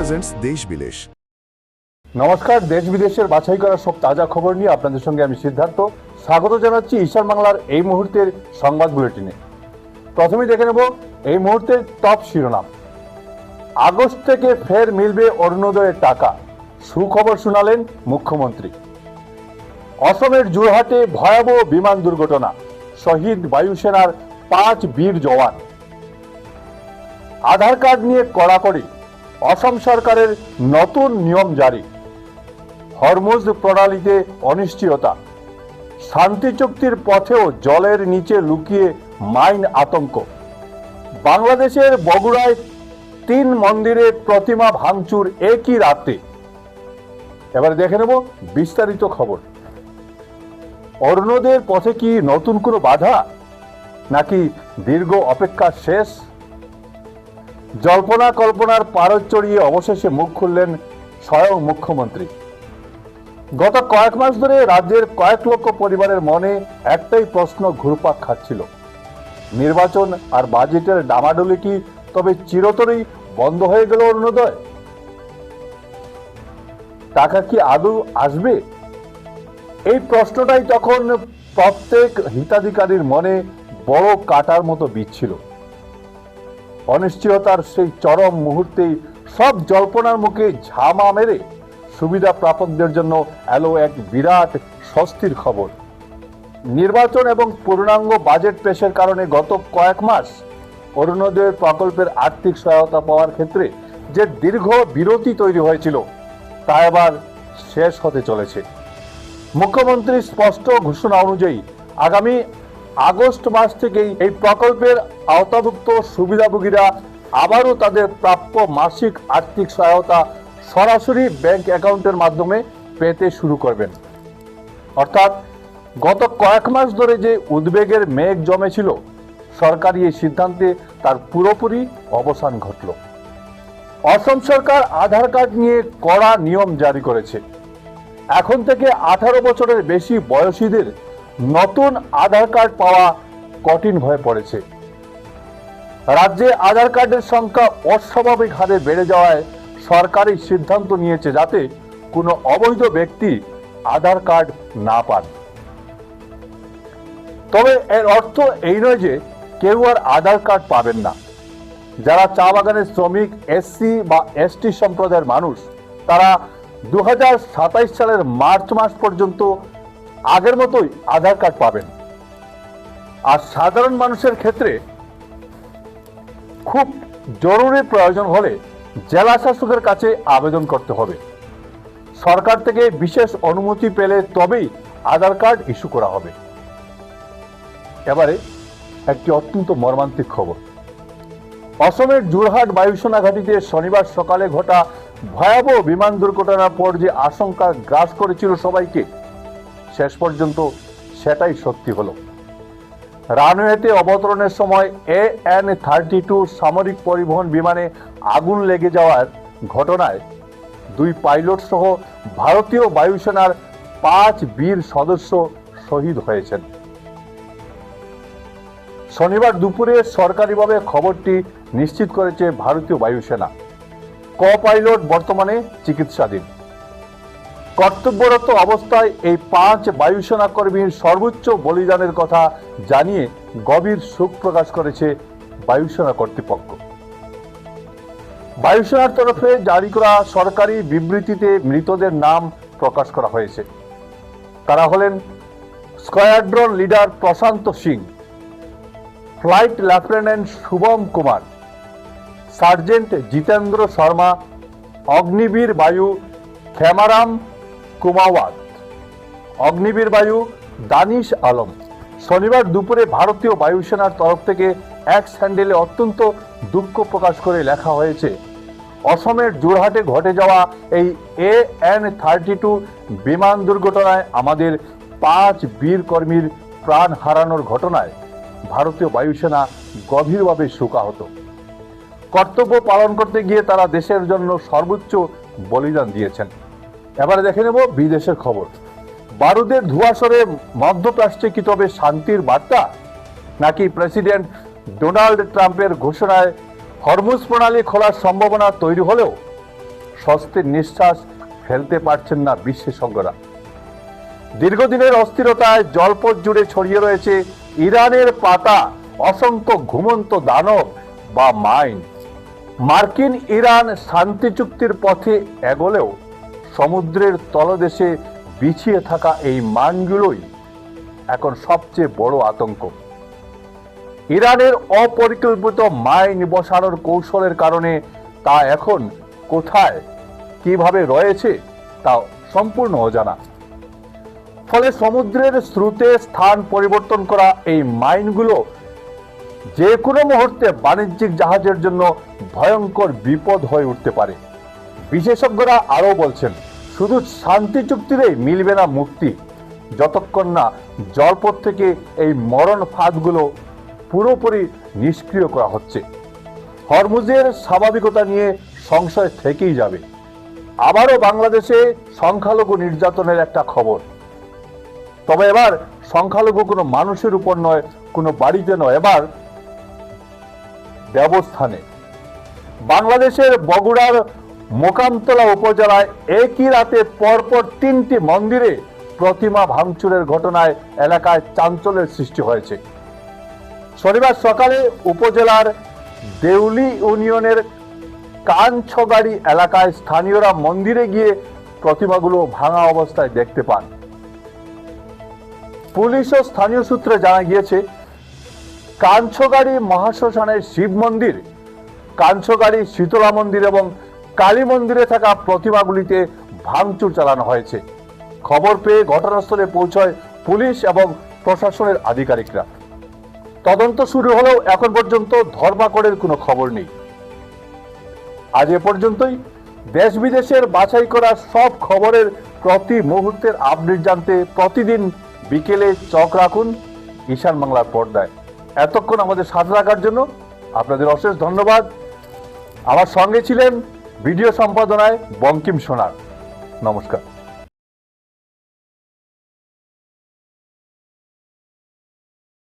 Presents দেশ বিদেশ। নমস্কার, দেশ বিদেশের বাছাই করা সব তাজা খবর নিয়ে আপনাদের সঙ্গে আমি সিদ্ধার্থ স্বাগত জানাচ্ছি ঈশান বাংলার এই মুহূর্তের সংবাদ বুলেটিনে। প্রথমেই দেখে নেব এই মুহূর্তের টপ শিরোনাম। আগস্ট থেকে ফের মিলবে অরুণোদয়ের টাকা, সুখবর শোনালেন মুখ্যমন্ত্রী। অসমের যোরহাটে ভয়াবহ বিমান দুর্ঘটনা, শহীদ বায়ুসেনার 5 বীর জওয়ান। আধার কার্ড নিয়ে কড়াকড়ি, অসম সরকারের নতুন নিয়ম জারি। হরমুজ প্রণালীতে অনিশ্চয়তা, শান্তি চুক্তির পথেও জলের নিচে লুকিয়ে মাইন আতঙ্ক। বাংলাদেশের বগুড়ায় 3 মন্দিরে প্রতিমা ভাঙচুর একই রাতে। এবার দেখে নেব বিস্তারিত খবর। অরুণোদয়ের পথে কি নতুন কোনো বাধা, নাকি দীর্ঘ অপেক্ষা শেষ? জল্পনা কল্পনার পারদ চড়িয়ে অবশেষে মুখ খুললেন স্বয়ং মুখ্যমন্ত্রী। গত কয়েক মাস ধরে রাজ্যের কয়েক লক্ষ পরিবারের মনে একটাই প্রশ্ন ঘুরপাক খাচ্ছিল, নির্বাচন আর বাজেটের ডামাডোলি কি তবে চিরতরেই বন্ধ হয়ে গেল অরুণোদয়? টাকা কি আদৌ আসবে? এই প্রশ্নটাই তখন প্রত্যেক হিতাধিকারীর মনে বড় কাটার মতো বিচ্ছিল। অনিশ্চয়তার সেই চরম মুহূর্তেই সব জল্পনার মুখে ঝামা মেরে সুবিধা প্রাপকদের জন্য এলো এক বিরাট স্বস্তির খবর। নির্বাচন এবং পূর্ণাঙ্গ বাজেট পেশের কারণে গত কয়েক মাস অরুণোদয় প্রকল্পের আর্থিক সহায়তা পাওয়ার ক্ষেত্রে যে দীর্ঘ বিরতি তৈরি হয়েছিল তা এবার শেষ হতে চলেছে। মুখ্যমন্ত্রীর স্পষ্ট ঘোষণা অনুযায়ী আগামী আগস্ট মাস থেকেই এই প্রকল্পের আওতাভুক্ত সুবিধাভোগীরা আবারও তাদের প্রাপ্য মাসিক আর্থিক সহায়তা সরাসরি ব্যাংক অ্যাকাউন্টের মাধ্যমে পেতে শুরু করবেন। অর্থাৎ গত কয়েক মাস ধরে যে উদ্বেগের মেঘ জমেছিল, সরকারি এই সিদ্ধান্তে তার পুরোপুরি অবসান ঘটল। অসম সরকার আধার কার্ড নিয়ে কড়া নিয়ম জারি করেছে। এখন থেকে 18 বছরের বেশি বয়সীদের নতুন আধার কার্ড পাওয়া কঠিন হয়ে পড়েছে। রাজ্যে আধার কার্ডের সংখ্যা অস্বাভাবিক হারে বেড়ে যাওয়ায় সরকারি সিদ্ধান্ত নিয়েছে যাতে কোনো অবৈধ ব্যক্তি আধার কার্ড না পান। তবে এর অর্থ এই নয় যে কেউ আর আধার কার্ড পাবেন না। যারা চা বাগানের শ্রমিক, এসসি বা এসটি সম্প্রদায়ের মানুষ, তারা 2027 সালের মার্চ মাস পর্যন্ত আগের মতোই আধার কার্ড পাবেন। আর সাধারণ মানুষের ক্ষেত্রে খুব জরুরি প্রয়োজন হলে জেলা শাসকের কাছে আবেদন করতে হবে। সরকার থেকে বিশেষ অনুমতি পেলে তবেই আধার কার্ড ইস্যু করা হবে। এবারে একটি অত্যন্ত মর্মান্তিক খবর। অসমের যোরহাট বায়ুসেনা ঘাঁটিতে শনিবার সকালে ঘটা ভয়াবহ বিমান দুর্ঘটনার পর যে আশঙ্কা গ্রাস করেছিল সবাইকে, শেষ পর্যন্ত সেটাই সত্যি হলো। রানওয়েতে অবতরণের সময় AN-32 সামরিক পরিবহন বিমানে আগুন লেগে যাওয়ার ঘটনায় 2 পাইলট সহ ভারতীয় বায়ুসেনার 5 বীর সদস্য শহীদ হয়েছেন। শনিবার দুপুরে সরকারিভাবে খবরটি নিশ্চিত করেছে ভারতীয় বায়ুসেনা। ক-পাইলট বর্তমানে চিকিৎসাধীন। কর্তব্যরত অবস্থায় এই 5 বায়ুসেনা কর্মীর সর্বোচ্চ বলিদানের কথা জানিয়ে গভীর শোক প্রকাশ করেছে বায়ুসেনা কর্তৃপক্ষ। বায়ুসেনার তরফে জারি করা সরকারি বিবৃতিতে মৃতদের নাম প্রকাশ করা হয়েছে। তারা হলেন squadron leader Prashant Singh, flight lieutenant Shubham Kumar, sergeant Jitendra Sharma, Agniveer Vayu Khemaram কুমাওয়াত, Agniveer বায়ু দানিশ আলম। শনিবার দুপুরে ভারতীয় বায়ুসেনার তরফ থেকে এক্স হ্যান্ডেলে অত্যন্ত দুঃখ প্রকাশ করে লেখা হয়েছে, অসমের যোরহাটে ঘটে যাওয়া এই AN-32 বিমান দুর্ঘটনায় আমাদের 5 বীর কর্মীর প্রাণ হারানোর ঘটনায় ভারতীয় বায়ুসেনা গভীরভাবে শোকাহত। কর্তব্য পালন করতে গিয়ে তারা দেশের জন্য সর্বোচ্চ বলিদান দিয়েছেন। এবারে দেখে নেব বিদেশের খবর। বারুদের ধোঁয়াশরে মধ্যপ্রাচ্যে কি তবে শান্তির বার্তা, নাকি প্রেসিডেন্ট ডোনাল্ড ট্রাম্পের ঘোষণায় হরমুজ প্রণালী খোলার সম্ভাবনা তৈরি হলেও স্বস্তির নিঃশ্বাস ফেলতে পারছেন না বিশেষজ্ঞরা। দীর্ঘদিনের অস্থিরতায় জলপথ জুড়ে ছড়িয়ে রয়েছে ইরানের পাতা অসংখ্য ঘুমন্ত দানব বা মাইন। মার্কিন ইরান শান্তি চুক্তির পথে এগোলেও সমুদ্রের তলদেশে বিছিয়ে থাকা এই মাইনগুলোই এখন সবচেয়ে বড় আতঙ্ক। ইরানের অপরিকল্পিত মাইন বসানোর কৌশলের কারণে তা এখন কোথায় কিভাবে রয়েছে তা সম্পূর্ণ অজানা। ফলে সমুদ্রের স্রোতে স্থান পরিবর্তন করা এই মাইনগুলো যে কোনো মুহূর্তে বাণিজ্যিক জাহাজের জন্য ভয়ঙ্কর বিপদ হয়ে উঠতে পারে। বিশেষজ্ঞরা আরও বলছেন, শুধু শান্তি চুক্তিতেই মিলবে না মুক্তি, যতক্ষণ না জলপথ থেকে এই মরণ ফাঁদগুলো পুরোপুরি নিষ্ক্রিয় করা হচ্ছে। হরমুজের স্বাভাবিকতা নিয়ে সংশয় থেকেই যাবে। আবারও বাংলাদেশে সংখ্যালঘু নির্যাতনের একটা খবর। তবে এবার সংখ্যালঘু কোনো মানুষের উপর নয়, কোনো বাড়িতে নয়, এবার দেবস্থানে। বাংলাদেশের বগুড়ার মোকামতলা উপজেলায় একই রাতে পরপর 3টি মন্দিরে প্রতিমা ভাঙচুরের ঘটনায় এলাকায় চাঞ্চল্যের সৃষ্টি হয়েছে। শনিবার সকালে উপজেলার দেউলি ইউনিয়নের কানছগাড়ি এলাকায় স্থানীয়রা মন্দিরে গিয়ে প্রতিমাগুলো ভাঙা অবস্থায় দেখতে পান। পুলিশ ও স্থানীয় সূত্রে জানা গিয়েছে, কানছগাড়ি মহাশ্মশানের শিব মন্দির, কানছগাড়ি শীতলা মন্দির এবং কালী মন্দিরে থাকা প্রতিমাগুলিতে ভাঙচুর চালানো হয়েছে। খবর পেয়ে ঘটনাস্থলে পৌঁছয় পুলিশ এবং প্রশাসনের আধিকারিকরা। তদন্ত শুরু হলেও এখন পর্যন্ত ধর্মাকড়ের কোনো খবর নেই। আজ এ পর্যন্তই। দেশ বিদেশের বাছাই করা সব খবরের প্রতি মুহূর্তের আপডেট জানতে প্রতিদিন বিকেলে চোখ রাখুন ঈশান বাংলার পর্দায়। এতক্ষণ আমাদের সাথে রাখার জন্য আপনাদের অশেষ ধন্যবাদ। আমার সঙ্গে ছিলেন ভিডিও সম্পাদনায় বঙ্কিম সোনার। নমস্কার।